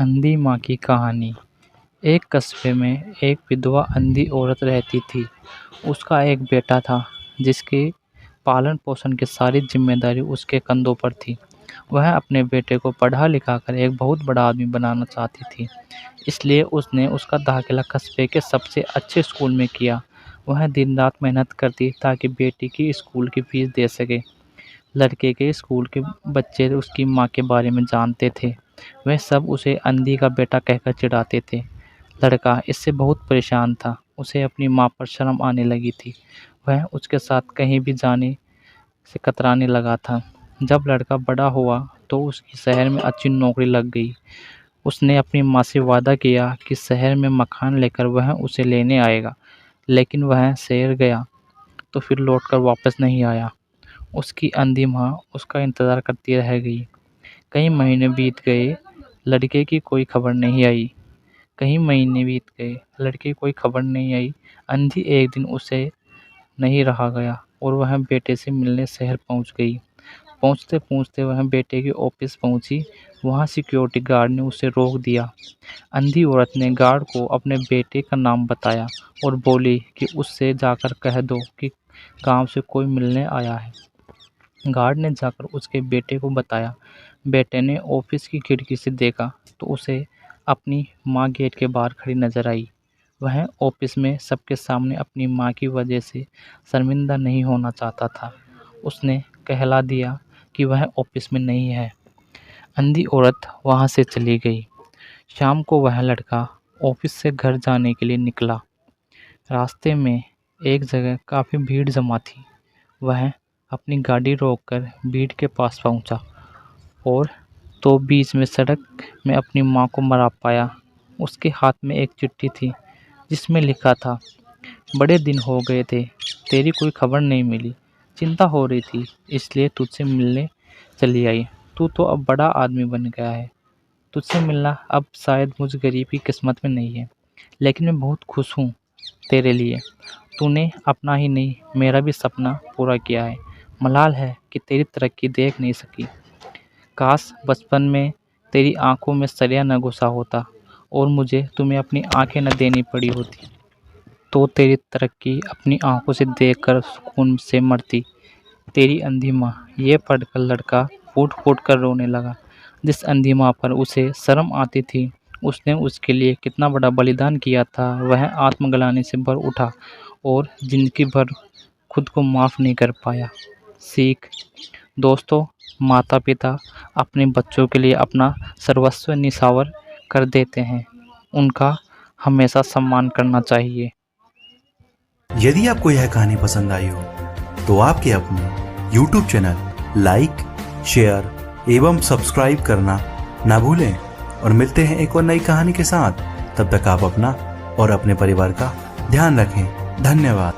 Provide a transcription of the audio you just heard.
अंधी माँ की कहानी। एक कस्बे में एक विधवा अंधी औरत रहती थी। उसका एक बेटा था जिसके पालन पोषण की सारी जिम्मेदारी उसके कंधों पर थी। वह अपने बेटे को पढ़ा लिखा कर एक बहुत बड़ा आदमी बनाना चाहती थी, इसलिए उसने उसका दाखिला कस्बे के सबसे अच्छे स्कूल में किया। वह दिन रात मेहनत करती ताकि बेटी की स्कूल की फीस दे सके। लड़के के स्कूल के बच्चे उसकी माँ के बारे में जानते थे। वह सब उसे अंधी का बेटा कहकर चिढ़ाते थे। लड़का इससे बहुत परेशान था। उसे अपनी माँ पर शर्म आने लगी थी। वह उसके साथ कहीं भी जाने से कतराने लगा था। जब लड़का बड़ा हुआ तो उसकी शहर में अच्छी नौकरी लग गई। उसने अपनी माँ से वादा किया कि शहर में मकान लेकर वह उसे लेने आएगा, लेकिन वह शहर गया तो फिर लौटकर वापस नहीं आया। उसकी अंधी माँ उसका इंतज़ार करती रह गई। कई महीने बीत गए, लड़के की कोई खबर नहीं आई। कई महीने बीत गए, लड़के की कोई खबर नहीं आई। अंधी एक दिन उसे नहीं रहा गया और वह बेटे से मिलने शहर पहुंच गई। पहुंचते पहुंचते वह बेटे के ऑफिस पहुंची। वहां सिक्योरिटी गार्ड ने उसे रोक दिया। अंधी औरत ने गार्ड को अपने बेटे का नाम बताया और बोली कि उससे जाकर कह दो कि गांव से कोई मिलने आया है। गार्ड ने जाकर उसके बेटे को बताया। बेटे ने ऑफिस की खिड़की से देखा तो उसे अपनी माँ गेट के बाहर खड़ी नजर आई। वह ऑफिस में सबके सामने अपनी माँ की वजह से शर्मिंदा नहीं होना चाहता था। उसने कहला दिया कि वह ऑफिस में नहीं है। अंधी औरत वहाँ से चली गई। शाम को वह लड़का ऑफिस से घर जाने के लिए निकला। रास्ते में एक जगह काफ़ी भीड़ जमा थी। वह अपनी गाड़ी रोककर भीड़ के पास पहुंचा और तो बीच में सड़क में अपनी माँ को मरा पाया। उसके हाथ में एक चिट्ठी थी जिसमें लिखा था, बड़े दिन हो गए थे, तेरी कोई खबर नहीं मिली। चिंता हो रही थी इसलिए तुझसे मिलने चली आई। तू तो अब बड़ा आदमी बन गया है। तुझसे मिलना अब शायद मुझ गरीब की किस्मत में नहीं है, लेकिन मैं बहुत खुश हूँ तेरे लिए। तूने अपना ही नहीं मेरा भी सपना पूरा किया है। मलाल है कि तेरी तरक्की देख नहीं सकी। काश बचपन में तेरी आंखों में सरिया न घुसा होता और मुझे तुम्हें अपनी आंखें न देनी पड़ी होती, तो तेरी तरक्की अपनी आंखों से देखकर सुकून से मरती। तेरी अंधी माँ। ये पढ़कर लड़का फूट फूट कर रोने लगा। जिस अंधी माँ पर उसे शर्म आती थी, उसने उसके लिए कितना बड़ा बलिदान किया था। वह आत्मग्लानि से भर उठा और जिंदगी भर खुद को माफ़ नहीं कर पाया। सीख। दोस्तों, माता पिता अपने बच्चों के लिए अपना सर्वस्व निछावर कर देते हैं। उनका हमेशा सम्मान करना चाहिए। यदि आपको यह कहानी पसंद आई हो तो आपके अपने YouTube चैनल लाइक, शेयर एवं सब्सक्राइब करना ना भूलें और मिलते हैं एक और नई कहानी के साथ। तब तक आप अपना और अपने परिवार का ध्यान रखें। धन्यवाद।